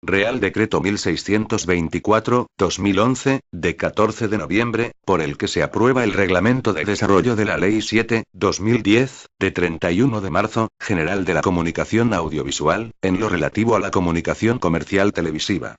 Real Decreto 1624/2011, de 14 de noviembre, por el que se aprueba el Reglamento de Desarrollo de la Ley 7/2010, de 31 de marzo, General de la Comunicación Audiovisual, en lo relativo a la comunicación comercial televisiva.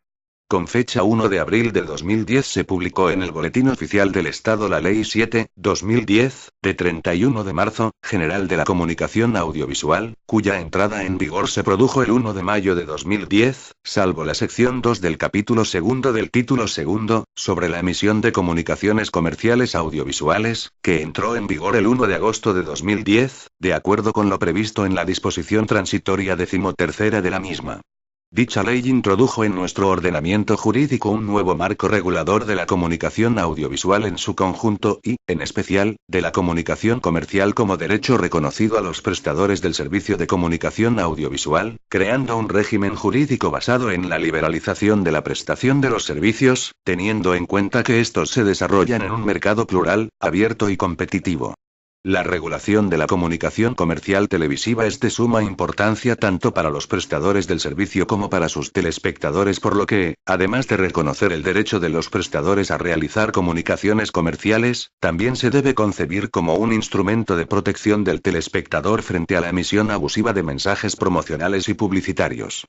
Con fecha 1 de abril de 2010 se publicó en el Boletín Oficial del Estado la Ley 7/2010, de 31 de marzo, General de la Comunicación Audiovisual, cuya entrada en vigor se produjo el 1 de mayo de 2010, salvo la sección 2 del capítulo segundo del título segundo, sobre la emisión de comunicaciones comerciales audiovisuales, que entró en vigor el 1 de agosto de 2010, de acuerdo con lo previsto en la disposición transitoria 13ª de la misma. Dicha ley introdujo en nuestro ordenamiento jurídico un nuevo marco regulador de la comunicación audiovisual en su conjunto y, en especial, de la comunicación comercial como derecho reconocido a los prestadores del servicio de comunicación audiovisual, creando un régimen jurídico basado en la liberalización de la prestación de los servicios, teniendo en cuenta que estos se desarrollan en un mercado plural, abierto y competitivo. La regulación de la comunicación comercial televisiva es de suma importancia tanto para los prestadores del servicio como para sus telespectadores, por lo que, además de reconocer el derecho de los prestadores a realizar comunicaciones comerciales, también se debe concebir como un instrumento de protección del telespectador frente a la emisión abusiva de mensajes promocionales y publicitarios.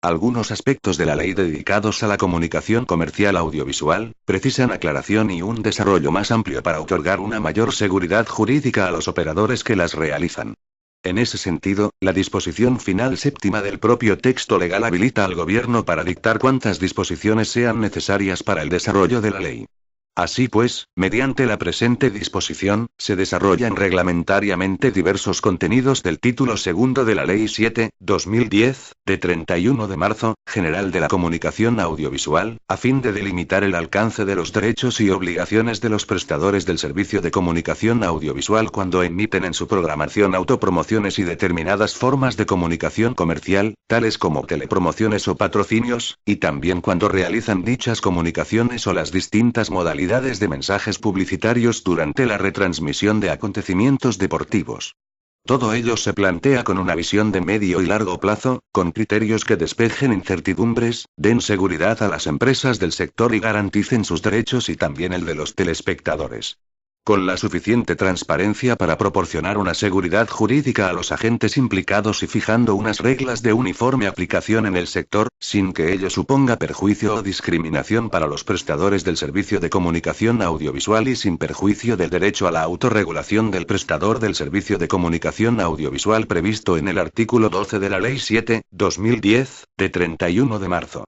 Algunos aspectos de la ley dedicados a la comunicación comercial audiovisual precisan aclaración y un desarrollo más amplio para otorgar una mayor seguridad jurídica a los operadores que las realizan. En ese sentido, la disposición final séptima del propio texto legal habilita al Gobierno para dictar cuantas disposiciones sean necesarias para el desarrollo de la ley. Así pues, mediante la presente disposición, se desarrollan reglamentariamente diversos contenidos del título segundo de la Ley 7/2010, de 31 de marzo, General de la Comunicación Audiovisual, a fin de delimitar el alcance de los derechos y obligaciones de los prestadores del servicio de comunicación audiovisual cuando emiten en su programación autopromociones y determinadas formas de comunicación comercial, tales como telepromociones o patrocinios, y también cuando realizan dichas comunicaciones o las distintas modalidades de mensajes publicitarios durante la retransmisión de acontecimientos deportivos. Todo ello se plantea con una visión de medio y largo plazo, con criterios que despejen incertidumbres, den seguridad a las empresas del sector y garanticen sus derechos y también el de los telespectadores. Con la suficiente transparencia para proporcionar una seguridad jurídica a los agentes implicados y fijando unas reglas de uniforme aplicación en el sector, sin que ello suponga perjuicio o discriminación para los prestadores del servicio de comunicación audiovisual y sin perjuicio del derecho a la autorregulación del prestador del servicio de comunicación audiovisual previsto en el artículo 12 de la Ley 7/2010, de 31 de marzo.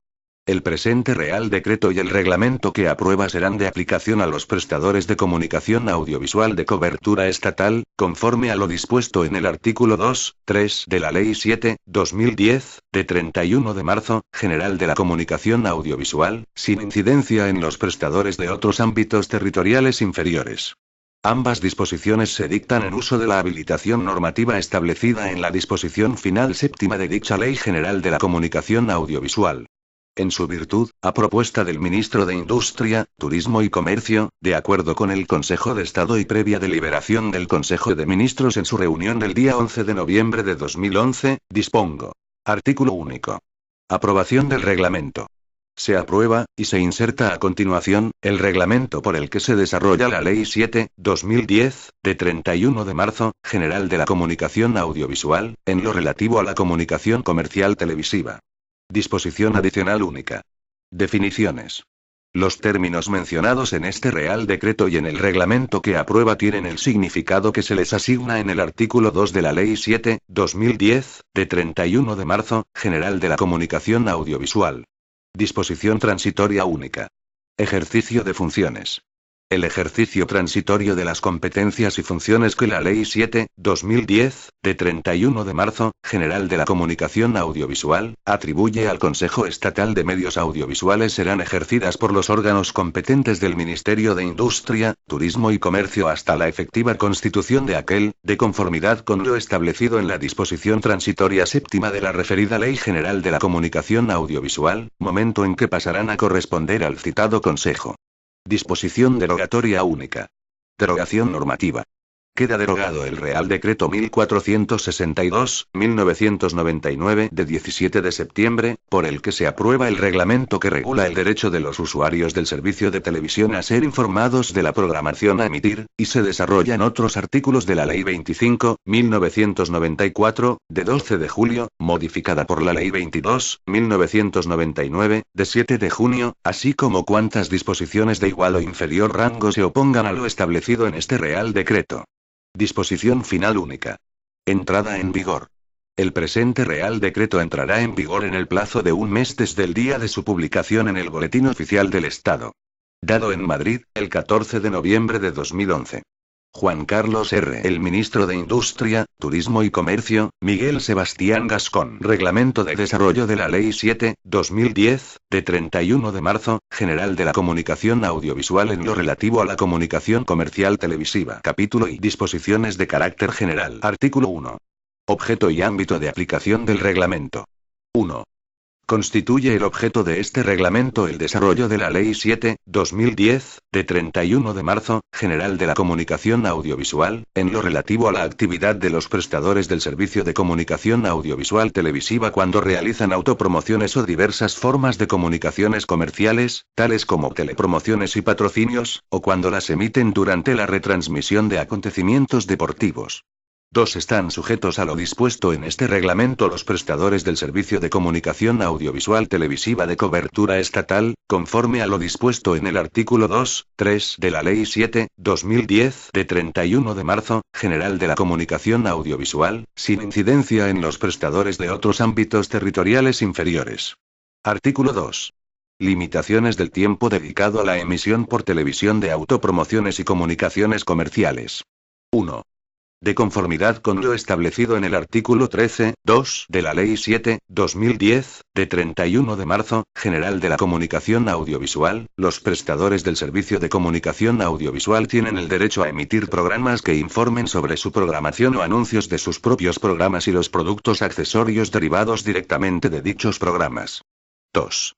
El presente Real Decreto y el reglamento que aprueba serán de aplicación a los prestadores de comunicación audiovisual de cobertura estatal, conforme a lo dispuesto en el artículo 2.3 de la Ley 7/2010, de 31 de marzo, General de la Comunicación Audiovisual, sin incidencia en los prestadores de otros ámbitos territoriales inferiores. Ambas disposiciones se dictan en uso de la habilitación normativa establecida en la disposición final séptima de dicha Ley General de la Comunicación Audiovisual. En su virtud, a propuesta del Ministro de Industria, Turismo y Comercio, de acuerdo con el Consejo de Estado y previa deliberación del Consejo de Ministros en su reunión del día 11 de noviembre de 2011, dispongo. Artículo único. Aprobación del reglamento. Se aprueba, y se inserta a continuación, el reglamento por el que se desarrolla la Ley 7/2010, de 31 de marzo, General de la Comunicación Audiovisual, en lo relativo a la comunicación comercial televisiva. Disposición adicional única. Definiciones. Los términos mencionados en este Real Decreto y en el reglamento que aprueba tienen el significado que se les asigna en el artículo 2 de la Ley 7/2010, de 31 de marzo, General de la Comunicación Audiovisual. Disposición transitoria única. Ejercicio de funciones. El ejercicio transitorio de las competencias y funciones que la Ley 7/2010, de 31 de marzo, General de la Comunicación Audiovisual, atribuye al Consejo Estatal de Medios Audiovisuales serán ejercidas por los órganos competentes del Ministerio de Industria, Turismo y Comercio hasta la efectiva constitución de aquel, de conformidad con lo establecido en la disposición transitoria séptima de la referida Ley General de la Comunicación Audiovisual, momento en que pasarán a corresponder al citado Consejo. Disposición derogatoria única. Derogación normativa. Queda derogado el Real Decreto 1462/1999 de 17 de septiembre, por el que se aprueba el reglamento que regula el derecho de los usuarios del servicio de televisión a ser informados de la programación a emitir, y se desarrollan otros artículos de la Ley 25/1994, de 12 de julio, modificada por la Ley 22/1999, de 7 de junio, así como cuantas disposiciones de igual o inferior rango se opongan a lo establecido en este Real Decreto. Disposición final única. Entrada en vigor. El presente Real Decreto entrará en vigor en el plazo de un mes desde el día de su publicación en el Boletín Oficial del Estado. Dado en Madrid, el 14 de noviembre de 2011. Juan Carlos R. El Ministro de Industria, Turismo y Comercio, Miguel Sebastián Gascón. Reglamento de desarrollo de la Ley 7/2010, de 31 de marzo, General de la Comunicación Audiovisual en lo relativo a la comunicación comercial televisiva. Capítulo y disposiciones de carácter general. Artículo 1. Objeto y ámbito de aplicación del reglamento. 1. Constituye el objeto de este reglamento el desarrollo de la Ley 7/2010, de 31 de marzo, General de la Comunicación Audiovisual, en lo relativo a la actividad de los prestadores del servicio de comunicación audiovisual televisiva cuando realizan autopromociones o diversas formas de comunicaciones comerciales, tales como telepromociones y patrocinios, o cuando las emiten durante la retransmisión de acontecimientos deportivos. 2. Están sujetos a lo dispuesto en este reglamento los prestadores del servicio de comunicación audiovisual televisiva de cobertura estatal, conforme a lo dispuesto en el artículo 2, 3 de la Ley 7/2010 de 31 de marzo, General de la Comunicación Audiovisual, sin incidencia en los prestadores de otros ámbitos territoriales inferiores. Artículo 2. Limitaciones del tiempo dedicado a la emisión por televisión de autopromociones y comunicaciones comerciales. 1. De conformidad con lo establecido en el artículo 13.2 de la Ley 7/2010, de 31 de marzo, General de la Comunicación Audiovisual, los prestadores del servicio de comunicación audiovisual tienen el derecho a emitir programas que informen sobre su programación o anuncios de sus propios programas y los productos accesorios derivados directamente de dichos programas. 2.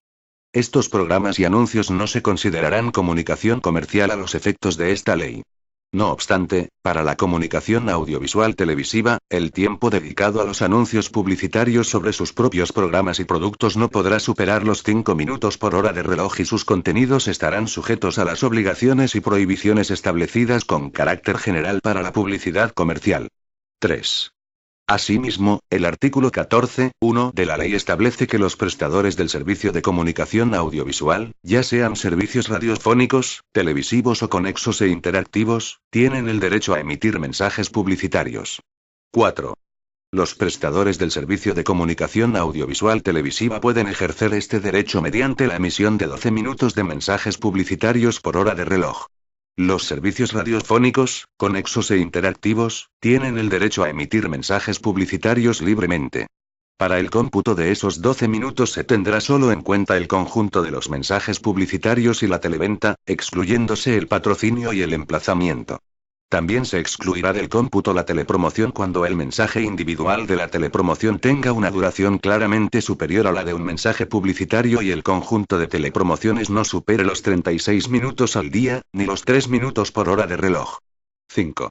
Estos programas y anuncios no se considerarán comunicación comercial a los efectos de esta ley. No obstante, para la comunicación audiovisual televisiva, el tiempo dedicado a los anuncios publicitarios sobre sus propios programas y productos no podrá superar los 5 minutos por hora de reloj y sus contenidos estarán sujetos a las obligaciones y prohibiciones establecidas con carácter general para la publicidad comercial. 3. Asimismo, el artículo 14.1 de la ley establece que los prestadores del servicio de comunicación audiovisual, ya sean servicios radiofónicos, televisivos o conexos e interactivos, tienen el derecho a emitir mensajes publicitarios. 4. Los prestadores del servicio de comunicación audiovisual televisiva pueden ejercer este derecho mediante la emisión de 12 minutos de mensajes publicitarios por hora de reloj. Los servicios radiofónicos, conexos e interactivos, tienen el derecho a emitir mensajes publicitarios libremente. Para el cómputo de esos 12 minutos se tendrá solo en cuenta el conjunto de los mensajes publicitarios y la televenta, excluyéndose el patrocinio y el emplazamiento. También se excluirá del cómputo la telepromoción cuando el mensaje individual de la telepromoción tenga una duración claramente superior a la de un mensaje publicitario y el conjunto de telepromociones no supere los 36 minutos al día, ni los 3 minutos por hora de reloj. 5.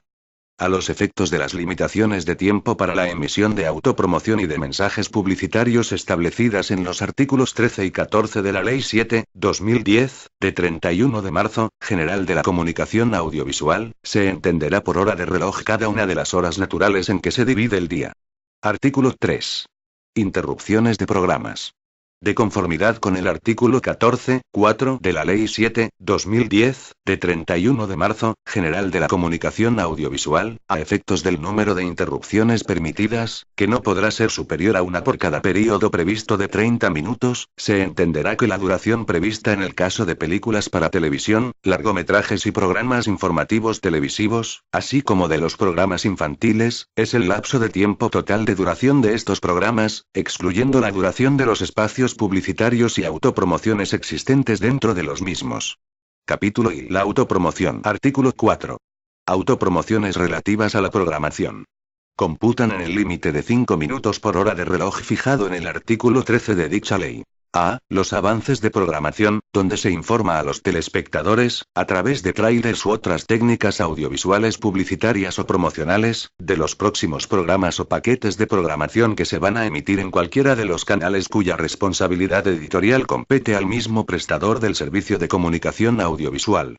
A los efectos de las limitaciones de tiempo para la emisión de autopromoción y de mensajes publicitarios establecidas en los artículos 13 y 14 de la Ley 7/2010, de 31 de marzo, General de la Comunicación Audiovisual, se entenderá por hora de reloj cada una de las horas naturales en que se divide el día. Artículo 3. Interrupciones de programas. De conformidad con el artículo 14.4 de la Ley 7/2010, de 31 de marzo, General de la Comunicación Audiovisual, a efectos del número de interrupciones permitidas, que no podrá ser superior a una por cada período previsto de 30 minutos, se entenderá que la duración prevista en el caso de películas para televisión, largometrajes y programas informativos televisivos, así como de los programas infantiles, es el lapso de tiempo total de duración de estos programas, excluyendo la duración de los espacios publicitarios y autopromociones existentes dentro de los mismos. Capítulo y la autopromoción. Artículo 4. Autopromociones relativas a la programación. Computan en el límite de 5 minutos por hora de reloj fijado en el artículo 13 de dicha ley. A. Los avances de programación, donde se informa a los telespectadores, a través de trailers u otras técnicas audiovisuales publicitarias o promocionales, de los próximos programas o paquetes de programación que se van a emitir en cualquiera de los canales cuya responsabilidad editorial compete al mismo prestador del servicio de comunicación audiovisual.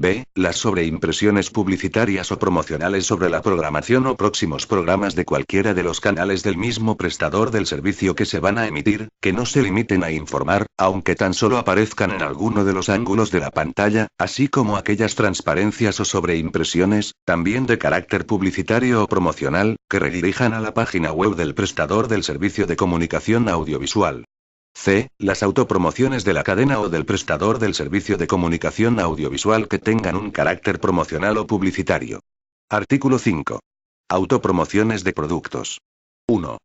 B. Las sobreimpresiones publicitarias o promocionales sobre la programación o próximos programas de cualquiera de los canales del mismo prestador del servicio que se van a emitir, que no se limiten a informar, aunque tan solo aparezcan en alguno de los ángulos de la pantalla, así como aquellas transparencias o sobreimpresiones, también de carácter publicitario o promocional, que redirijan a la página web del prestador del servicio de comunicación audiovisual. C. Las autopromociones de la cadena o del prestador del servicio de comunicación audiovisual que tengan un carácter promocional o publicitario. Artículo 5. Autopromociones de productos. 1.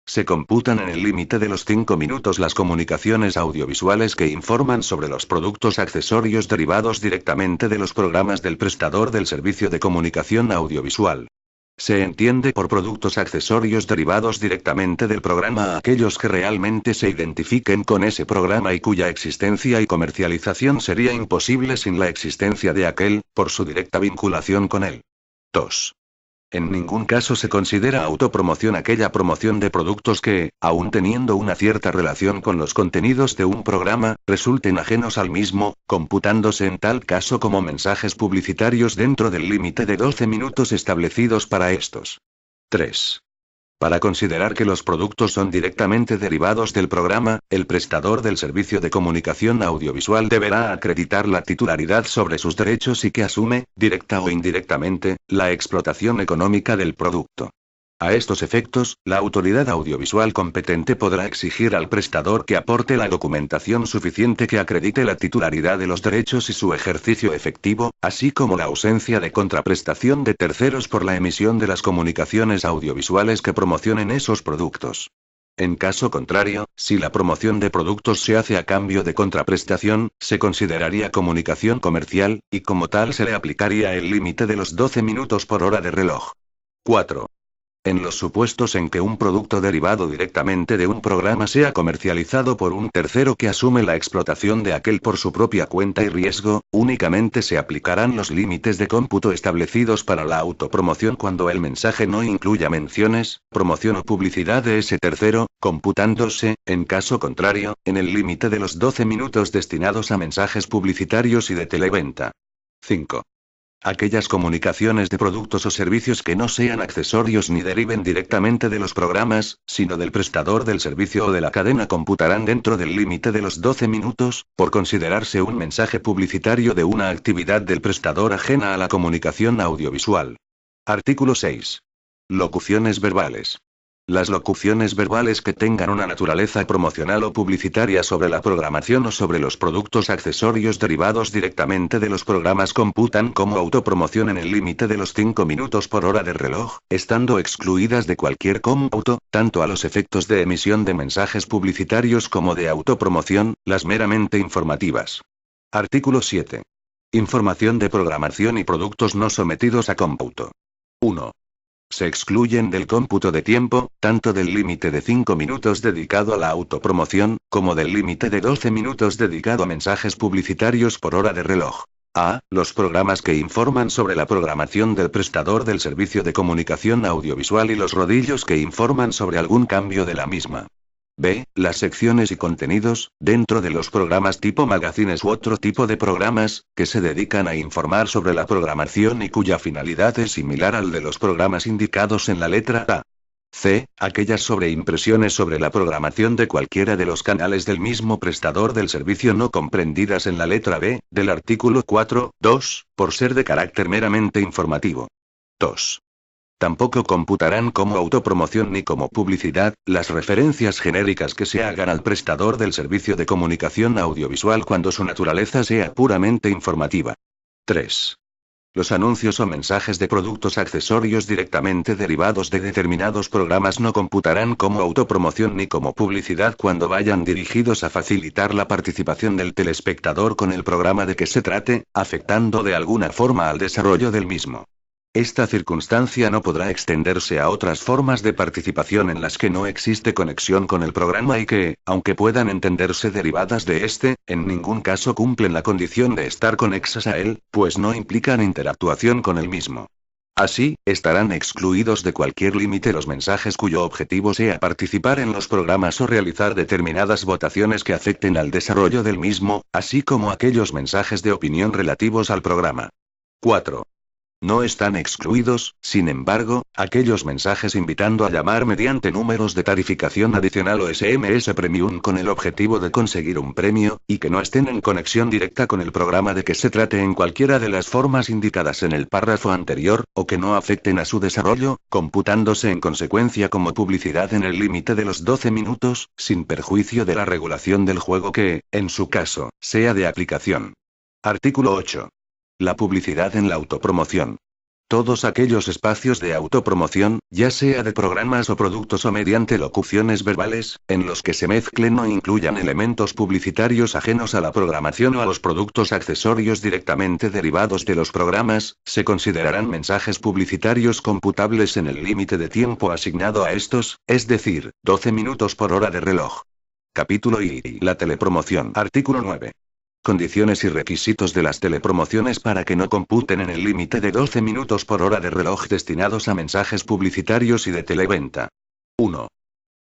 Se computan en el límite de los 5 minutos las comunicaciones audiovisuales que informan sobre los productos accesorios derivados directamente de los programas del prestador del servicio de comunicación audiovisual. Se entiende por productos accesorios derivados directamente del programa a aquellos que realmente se identifiquen con ese programa y cuya existencia y comercialización sería imposible sin la existencia de aquel, por su directa vinculación con él. 2. En ningún caso se considera autopromoción aquella promoción de productos que, aun teniendo una cierta relación con los contenidos de un programa, resulten ajenos al mismo, computándose en tal caso como mensajes publicitarios dentro del límite de 12 minutos establecidos para estos. 3. Para considerar que los productos son directamente derivados del programa, el prestador del servicio de comunicación audiovisual deberá acreditar la titularidad sobre sus derechos y que asume, directa o indirectamente, la explotación económica del producto. A estos efectos, la autoridad audiovisual competente podrá exigir al prestador que aporte la documentación suficiente que acredite la titularidad de los derechos y su ejercicio efectivo, así como la ausencia de contraprestación de terceros por la emisión de las comunicaciones audiovisuales que promocionen esos productos. En caso contrario, si la promoción de productos se hace a cambio de contraprestación, se consideraría comunicación comercial, y como tal se le aplicaría el límite de los 12 minutos por hora de reloj. 4. En los supuestos en que un producto derivado directamente de un programa sea comercializado por un tercero que asume la explotación de aquel por su propia cuenta y riesgo, únicamente se aplicarán los límites de cómputo establecidos para la autopromoción cuando el mensaje no incluya menciones, promoción o publicidad de ese tercero, computándose, en caso contrario, en el límite de los 12 minutos destinados a mensajes publicitarios y de televenta. 5. Aquellas comunicaciones de productos o servicios que no sean accesorios ni deriven directamente de los programas, sino del prestador del servicio o de la cadena computarán dentro del límite de los 12 minutos, por considerarse un mensaje publicitario de una actividad del prestador ajena a la comunicación audiovisual. Artículo 6. Locuciones verbales. Las locuciones verbales que tengan una naturaleza promocional o publicitaria sobre la programación o sobre los productos accesorios derivados directamente de los programas computan como autopromoción en el límite de los 5 minutos por hora de reloj, estando excluidas de cualquier cómputo, tanto a los efectos de emisión de mensajes publicitarios como de autopromoción, las meramente informativas. Artículo 7. Información de programación y productos no sometidos a cómputo. 1. Se excluyen del cómputo de tiempo, tanto del límite de 5 minutos dedicado a la autopromoción, como del límite de 12 minutos dedicado a mensajes publicitarios por hora de reloj. A. Los programas que informan sobre la programación del prestador del servicio de comunicación audiovisual y los rodillos que informan sobre algún cambio de la misma. B. Las secciones y contenidos, dentro de los programas tipo magazines u otro tipo de programas, que se dedican a informar sobre la programación y cuya finalidad es similar al de los programas indicados en la letra A. C. Aquellas sobreimpresiones sobre la programación de cualquiera de los canales del mismo prestador del servicio no comprendidas en la letra B, del artículo 4.2, por ser de carácter meramente informativo. 2. Tampoco computarán como autopromoción ni como publicidad, las referencias genéricas que se hagan al prestador del servicio de comunicación audiovisual cuando su naturaleza sea puramente informativa. 3. Los anuncios o mensajes de productos accesorios directamente derivados de determinados programas no computarán como autopromoción ni como publicidad cuando vayan dirigidos a facilitar la participación del telespectador con el programa de que se trate, afectando de alguna forma al desarrollo del mismo. Esta circunstancia no podrá extenderse a otras formas de participación en las que no existe conexión con el programa y que, aunque puedan entenderse derivadas de este, en ningún caso cumplen la condición de estar conexas a él, pues no implican interactuación con el mismo. Así, estarán excluidos de cualquier límite los mensajes cuyo objetivo sea participar en los programas o realizar determinadas votaciones que afecten al desarrollo del mismo, así como aquellos mensajes de opinión relativos al programa. 4. No están excluidos, sin embargo, aquellos mensajes invitando a llamar mediante números de tarificación adicional o SMS Premium con el objetivo de conseguir un premio, y que no estén en conexión directa con el programa de que se trate en cualquiera de las formas indicadas en el párrafo anterior, o que no afecten a su desarrollo, computándose en consecuencia como publicidad en el límite de los 12 minutos, sin perjuicio de la regulación del juego que, en su caso, sea de aplicación. Artículo 8. La publicidad en la autopromoción. Todos aquellos espacios de autopromoción, ya sea de programas o productos o mediante locuciones verbales, en los que se mezclen o incluyan elementos publicitarios ajenos a la programación o a los productos accesorios directamente derivados de los programas, se considerarán mensajes publicitarios computables en el límite de tiempo asignado a estos, es decir, 12 minutos por hora de reloj. Capítulo I. La telepromoción. Artículo 9. Condiciones y requisitos de las telepromociones para que no computen en el límite de 12 minutos por hora de reloj destinados a mensajes publicitarios y de televenta. 1.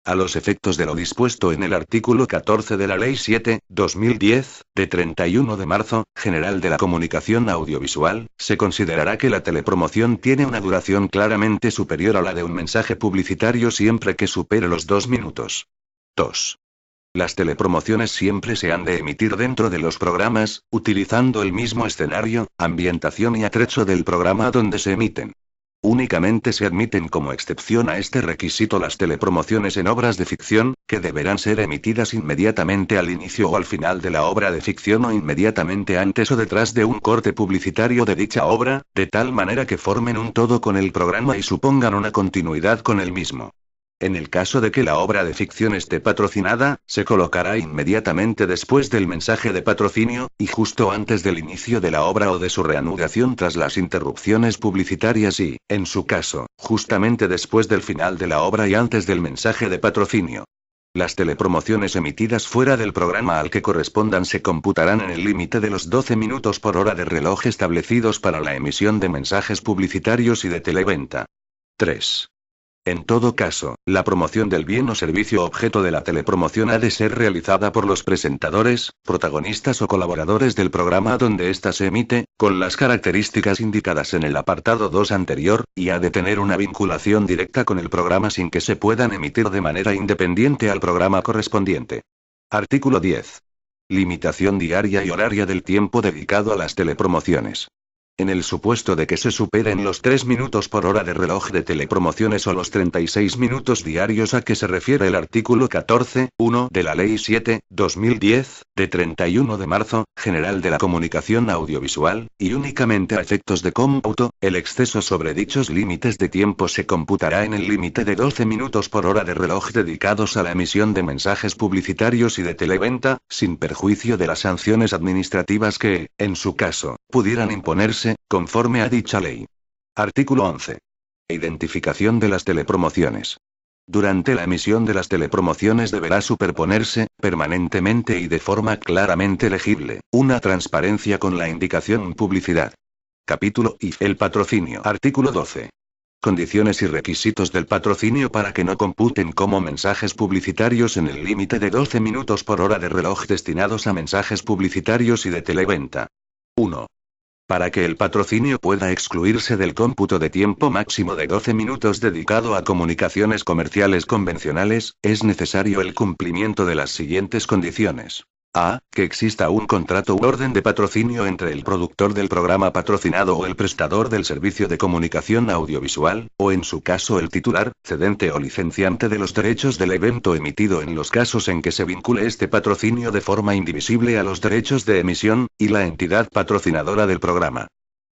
A los efectos de lo dispuesto en el artículo 14 de la Ley 7/2010, de 31 de marzo, General de la Comunicación Audiovisual, se considerará que la telepromoción tiene una duración claramente superior a la de un mensaje publicitario siempre que supere los 2 minutos. 2. Las telepromociones siempre se han de emitir dentro de los programas, utilizando el mismo escenario, ambientación y atrecho del programa donde se emiten. Únicamente se admiten como excepción a este requisito las telepromociones en obras de ficción, que deberán ser emitidas inmediatamente al inicio o al final de la obra de ficción o inmediatamente antes o detrás de un corte publicitario de dicha obra, de tal manera que formen un todo con el programa y supongan una continuidad con el mismo. En el caso de que la obra de ficción esté patrocinada, se colocará inmediatamente después del mensaje de patrocinio, y justo antes del inicio de la obra o de su reanudación tras las interrupciones publicitarias y, en su caso, justamente después del final de la obra y antes del mensaje de patrocinio. Las telepromociones emitidas fuera del programa al que correspondan se computarán en el límite de los 12 minutos por hora de reloj establecidos para la emisión de mensajes publicitarios y de televenta. 3. En todo caso, la promoción del bien o servicio objeto de la telepromoción ha de ser realizada por los presentadores, protagonistas o colaboradores del programa donde ésta se emite, con las características indicadas en el apartado 2 anterior, y ha de tener una vinculación directa con el programa sin que se puedan emitir de manera independiente al programa correspondiente. Artículo 10. Limitación diaria y horaria del tiempo dedicado a las telepromociones. En el supuesto de que se superen los 3 minutos por hora de reloj de telepromociones o los 36 minutos diarios a que se refiere el artículo 14.1 de la Ley 7/2010, de 31 de marzo, General de la Comunicación Audiovisual, y únicamente a efectos de cómputo, el exceso sobre dichos límites de tiempo se computará en el límite de 12 minutos por hora de reloj dedicados a la emisión de mensajes publicitarios y de televenta, sin perjuicio de las sanciones administrativas que, en su caso, pudieran imponerse conforme a dicha ley. Artículo 11. Identificación de las telepromociones. Durante la emisión de las telepromociones deberá superponerse, permanentemente y de forma claramente legible, una transparencia con la indicación publicidad. Capítulo I. El patrocinio. Artículo 12. Condiciones y requisitos del patrocinio para que no computen como mensajes publicitarios en el límite de 12 minutos por hora de reloj destinados a mensajes publicitarios y de televenta. 1. Para que el patrocinio pueda excluirse del cómputo de tiempo máximo de 12 minutos dedicado a comunicaciones comerciales convencionales, es necesario el cumplimiento de las siguientes condiciones. A. Que exista un contrato u orden de patrocinio entre el productor del programa patrocinado o el prestador del servicio de comunicación audiovisual, o en su caso el titular, cedente o licenciante de los derechos del evento emitido en los casos en que se vincule este patrocinio de forma indivisible a los derechos de emisión, y la entidad patrocinadora del programa.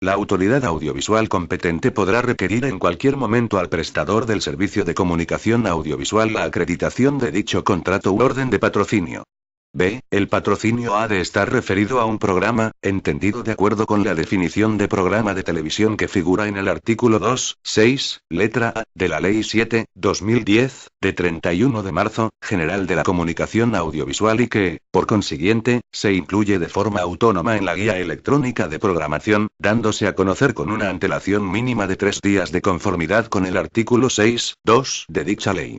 La autoridad audiovisual competente podrá requerir en cualquier momento al prestador del servicio de comunicación audiovisual la acreditación de dicho contrato u orden de patrocinio. B. El patrocinio ha de estar referido a un programa, entendido de acuerdo con la definición de programa de televisión que figura en el artículo 2.6, letra A, de la Ley 7/2010, de 31 de marzo, General de la Comunicación Audiovisual y que, por consiguiente, se incluye de forma autónoma en la Guía Electrónica de Programación, dándose a conocer con una antelación mínima de 3 días de conformidad con el artículo 6.2 de dicha ley.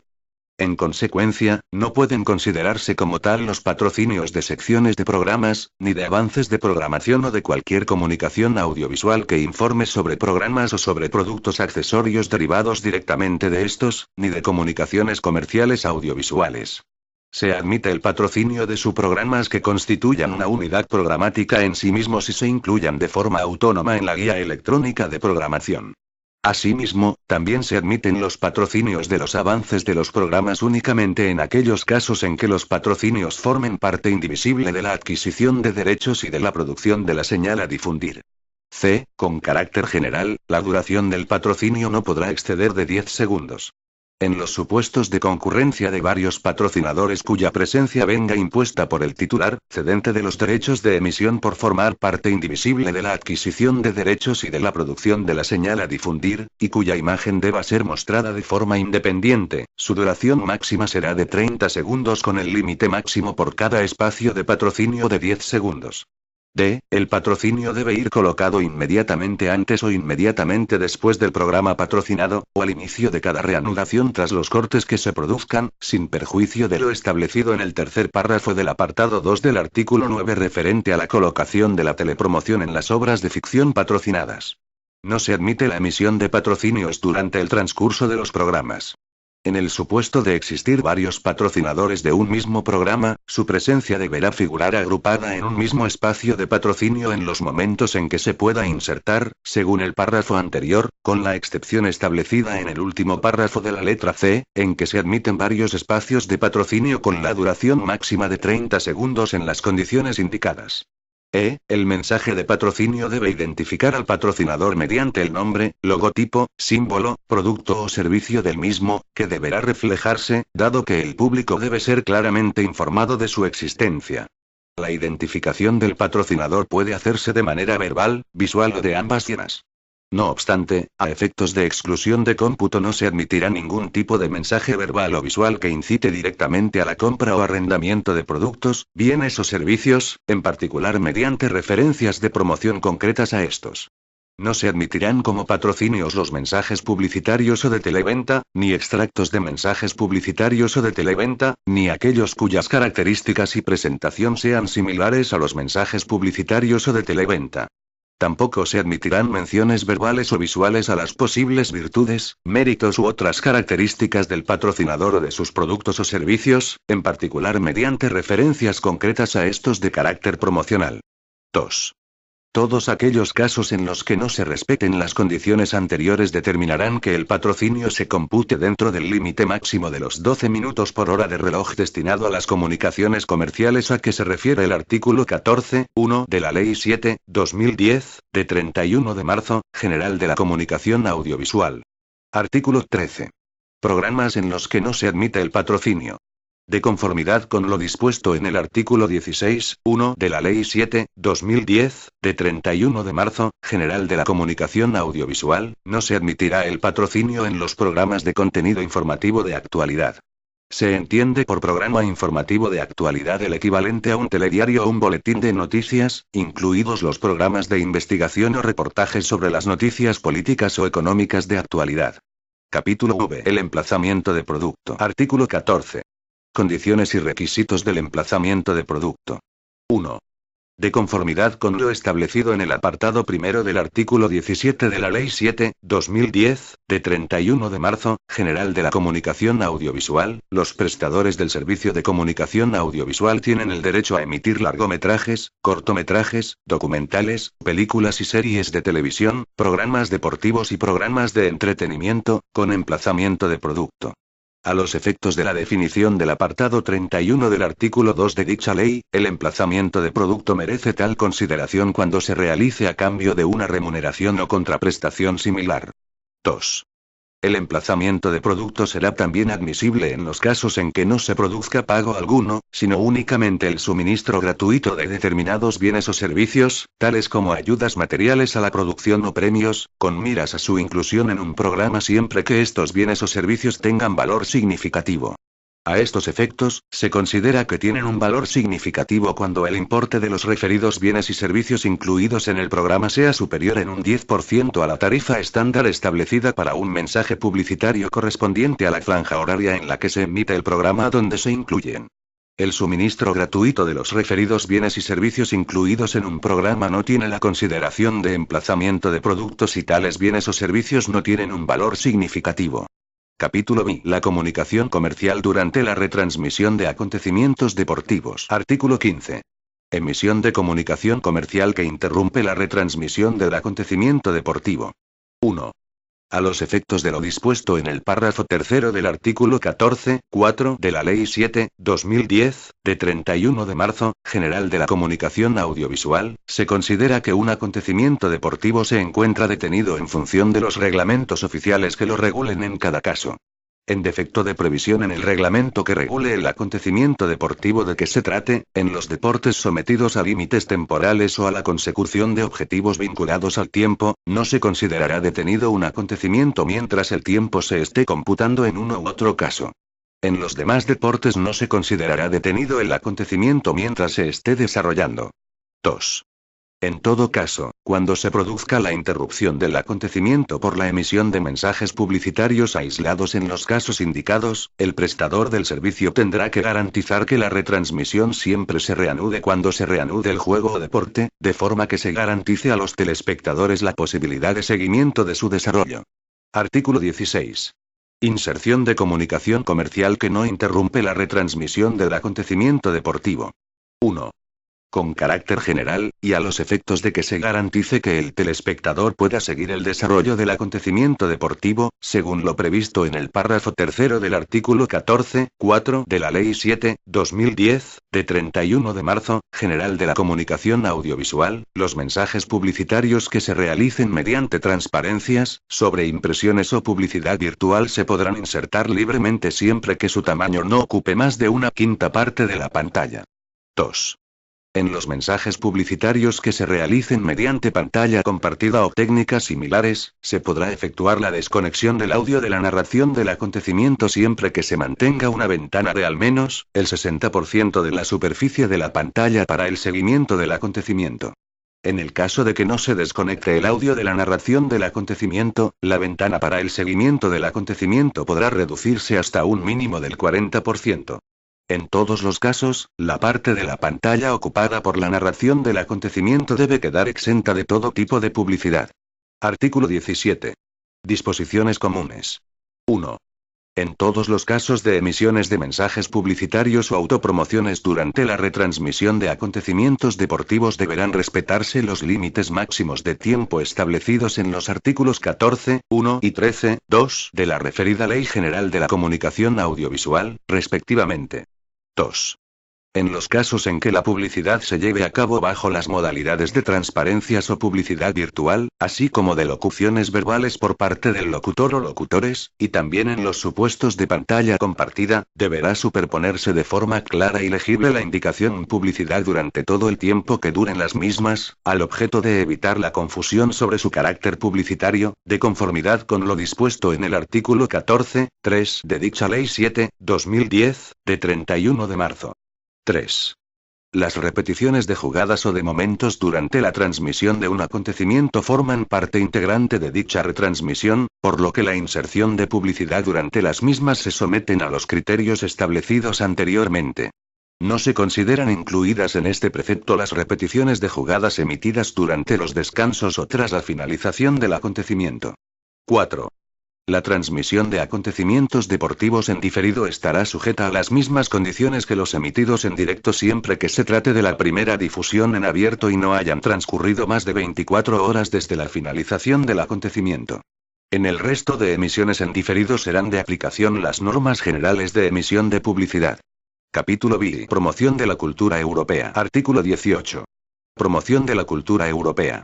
En consecuencia, no pueden considerarse como tal los patrocinios de secciones de programas, ni de avances de programación o de cualquier comunicación audiovisual que informe sobre programas o sobre productos accesorios derivados directamente de estos, ni de comunicaciones comerciales audiovisuales. Se admite el patrocinio de subprogramas que constituyan una unidad programática en sí mismos y se incluyan de forma autónoma en la Guía Electrónica de Programación. Asimismo, también se admiten los patrocinios de los avances de los programas únicamente en aquellos casos en que los patrocinios formen parte indivisible de la adquisición de derechos y de la producción de la señal a difundir. C. Con carácter general, la duración del patrocinio no podrá exceder de 10 segundos. En los supuestos de concurrencia de varios patrocinadores cuya presencia venga impuesta por el titular, cedente de los derechos de emisión por formar parte indivisible de la adquisición de derechos y de la producción de la señal a difundir, y cuya imagen deba ser mostrada de forma independiente, su duración máxima será de 30 segundos con el límite máximo por cada espacio de patrocinio de 10 segundos. D. El patrocinio debe ir colocado inmediatamente antes o inmediatamente después del programa patrocinado, o al inicio de cada reanudación tras los cortes que se produzcan, sin perjuicio de lo establecido en el tercer párrafo del apartado 2 del artículo 9 referente a la colocación de la telepromoción en las obras de ficción patrocinadas. No se admite la emisión de patrocinios durante el transcurso de los programas. En el supuesto de existir varios patrocinadores de un mismo programa, su presencia deberá figurar agrupada en un mismo espacio de patrocinio en los momentos en que se pueda insertar, según el párrafo anterior, con la excepción establecida en el último párrafo de la letra C, en que se admiten varios espacios de patrocinio con la duración máxima de 30 segundos en las condiciones indicadas. El mensaje de patrocinio debe identificar al patrocinador mediante el nombre, logotipo, símbolo, producto o servicio del mismo, que deberá reflejarse, dado que el público debe ser claramente informado de su existencia. La identificación del patrocinador puede hacerse de manera verbal, visual o de ambas formas. No obstante, a efectos de exclusión de cómputo no se admitirá ningún tipo de mensaje verbal o visual que incite directamente a la compra o arrendamiento de productos, bienes o servicios, en particular mediante referencias de promoción concretas a estos. No se admitirán como patrocinios los mensajes publicitarios o de televenta, ni extractos de mensajes publicitarios o de televenta, ni aquellos cuyas características y presentación sean similares a los mensajes publicitarios o de televenta. Tampoco se admitirán menciones verbales o visuales a las posibles virtudes, méritos u otras características del patrocinador o de sus productos o servicios, en particular mediante referencias concretas a estos de carácter promocional. 2. Todos aquellos casos en los que no se respeten las condiciones anteriores determinarán que el patrocinio se compute dentro del límite máximo de los 12 minutos por hora de reloj destinado a las comunicaciones comerciales a que se refiere el artículo 14.1 de la Ley 7/2010, de 31 de marzo, General de la Comunicación Audiovisual. Artículo 13. Programas en los que no se admite el patrocinio. De conformidad con lo dispuesto en el artículo 16.1 de la Ley 7/2010, de 31 de marzo, General de la Comunicación Audiovisual, no se admitirá el patrocinio en los programas de contenido informativo de actualidad. Se entiende por programa informativo de actualidad el equivalente a un telediario o un boletín de noticias, incluidos los programas de investigación o reportajes sobre las noticias políticas o económicas de actualidad. Capítulo V. El emplazamiento de producto. Artículo 14. Condiciones y requisitos del emplazamiento de producto. 1. De conformidad con lo establecido en el apartado primero del artículo 17 de la Ley 7/2010, de 31 de marzo, General de la Comunicación Audiovisual, los prestadores del servicio de comunicación audiovisual tienen el derecho a emitir largometrajes, cortometrajes, documentales, películas y series de televisión, programas deportivos y programas de entretenimiento, con emplazamiento de producto. A los efectos de la definición del apartado 31 del artículo 2 de dicha ley, el emplazamiento de producto merece tal consideración cuando se realice a cambio de una remuneración o contraprestación similar. 2. El emplazamiento de producto será también admisible en los casos en que no se produzca pago alguno, sino únicamente el suministro gratuito de determinados bienes o servicios, tales como ayudas materiales a la producción o premios, con miras a su inclusión en un programa siempre que estos bienes o servicios tengan valor significativo. A estos efectos, se considera que tienen un valor significativo cuando el importe de los referidos bienes y servicios incluidos en el programa sea superior en un 10% a la tarifa estándar establecida para un mensaje publicitario correspondiente a la franja horaria en la que se emite el programa donde se incluyen. El suministro gratuito de los referidos bienes y servicios incluidos en un programa no tiene la consideración de emplazamiento de productos si tales bienes o servicios no tienen un valor significativo. Capítulo B. La comunicación comercial durante la retransmisión de acontecimientos deportivos. Artículo 15. Emisión de comunicación comercial que interrumpe la retransmisión del acontecimiento deportivo. 1. A los efectos de lo dispuesto en el párrafo tercero del artículo 14.4 de la Ley 7/2010, de 31 de marzo, General de la Comunicación Audiovisual, se considera que un acontecimiento deportivo se encuentra detenido en función de los reglamentos oficiales que lo regulen en cada caso. En defecto de previsión en el reglamento que regule el acontecimiento deportivo de que se trate, en los deportes sometidos a límites temporales o a la consecución de objetivos vinculados al tiempo, no se considerará detenido un acontecimiento mientras el tiempo se esté computando en uno u otro caso. En los demás deportes no se considerará detenido el acontecimiento mientras se esté desarrollando. 2. En todo caso, cuando se produzca la interrupción del acontecimiento por la emisión de mensajes publicitarios aislados en los casos indicados, el prestador del servicio tendrá que garantizar que la retransmisión siempre se reanude cuando se reanude el juego o deporte, de forma que se garantice a los telespectadores la posibilidad de seguimiento de su desarrollo. Artículo 16. Inserción de comunicación comercial que no interrumpe la retransmisión del acontecimiento deportivo. 1. Con carácter general, y a los efectos de que se garantice que el telespectador pueda seguir el desarrollo del acontecimiento deportivo, según lo previsto en el párrafo tercero del artículo 14.4 de la Ley 7/2010, de 31 de marzo, General de la Comunicación Audiovisual, los mensajes publicitarios que se realicen mediante transparencias, sobreimpresiones o publicidad virtual se podrán insertar libremente siempre que su tamaño no ocupe más de 1/5 parte de la pantalla. 2. En los mensajes publicitarios que se realicen mediante pantalla compartida o técnicas similares, se podrá efectuar la desconexión del audio de la narración del acontecimiento siempre que se mantenga una ventana de al menos el 60% de la superficie de la pantalla para el seguimiento del acontecimiento. En el caso de que no se desconecte el audio de la narración del acontecimiento, la ventana para el seguimiento del acontecimiento podrá reducirse hasta un mínimo del 40%. En todos los casos, la parte de la pantalla ocupada por la narración del acontecimiento debe quedar exenta de todo tipo de publicidad. Artículo 17. Disposiciones comunes. 1. En todos los casos de emisiones de mensajes publicitarios o autopromociones durante la retransmisión de acontecimientos deportivos deberán respetarse los límites máximos de tiempo establecidos en los artículos 14.1 y 13.2 de la referida Ley General de la Comunicación Audiovisual, respectivamente. 2. En los casos en que la publicidad se lleve a cabo bajo las modalidades de transparencias o publicidad virtual, así como de locuciones verbales por parte del locutor o locutores, y también en los supuestos de pantalla compartida, deberá superponerse de forma clara y legible la indicación publicidad durante todo el tiempo que duren las mismas, al objeto de evitar la confusión sobre su carácter publicitario, de conformidad con lo dispuesto en el artículo 14.3 de dicha Ley 7/2010, de 31 de marzo. 3. Las repeticiones de jugadas o de momentos durante la transmisión de un acontecimiento forman parte integrante de dicha retransmisión, por lo que la inserción de publicidad durante las mismas se someten a los criterios establecidos anteriormente. No se consideran incluidas en este precepto las repeticiones de jugadas emitidas durante los descansos o tras la finalización del acontecimiento. 4. La transmisión de acontecimientos deportivos en diferido estará sujeta a las mismas condiciones que los emitidos en directo siempre que se trate de la primera difusión en abierto y no hayan transcurrido más de 24 horas desde la finalización del acontecimiento. En el resto de emisiones en diferido serán de aplicación las normas generales de emisión de publicidad. Capítulo B. Promoción de la cultura europea. Artículo 18. Promoción de la cultura europea.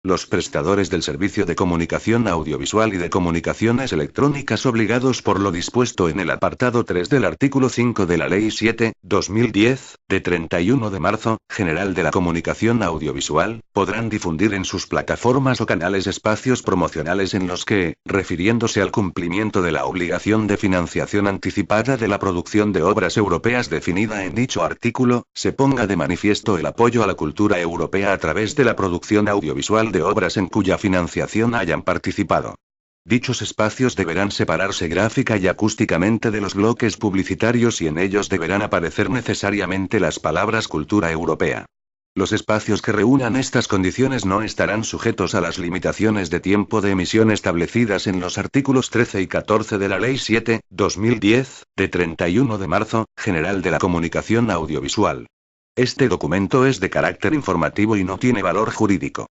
Los prestadores del servicio de comunicación audiovisual y de comunicaciones electrónicas obligados por lo dispuesto en el apartado 3 del artículo 5 de la Ley 7/2010, de 31 de marzo, General de la Comunicación Audiovisual, podrán difundir en sus plataformas o canales espacios promocionales en los que, refiriéndose al cumplimiento de la obligación de financiación anticipada de la producción de obras europeas definida en dicho artículo, se ponga de manifiesto el apoyo a la cultura europea a través de la producción audiovisual de obras en cuya financiación hayan participado. Dichos espacios deberán separarse gráfica y acústicamente de los bloques publicitarios y en ellos deberán aparecer necesariamente las palabras cultura europea. Los espacios que reúnan estas condiciones no estarán sujetos a las limitaciones de tiempo de emisión establecidas en los artículos 13 y 14 de la Ley 7/2010, de 31 de marzo, General de la Comunicación Audiovisual. Este documento es de carácter informativo y no tiene valor jurídico.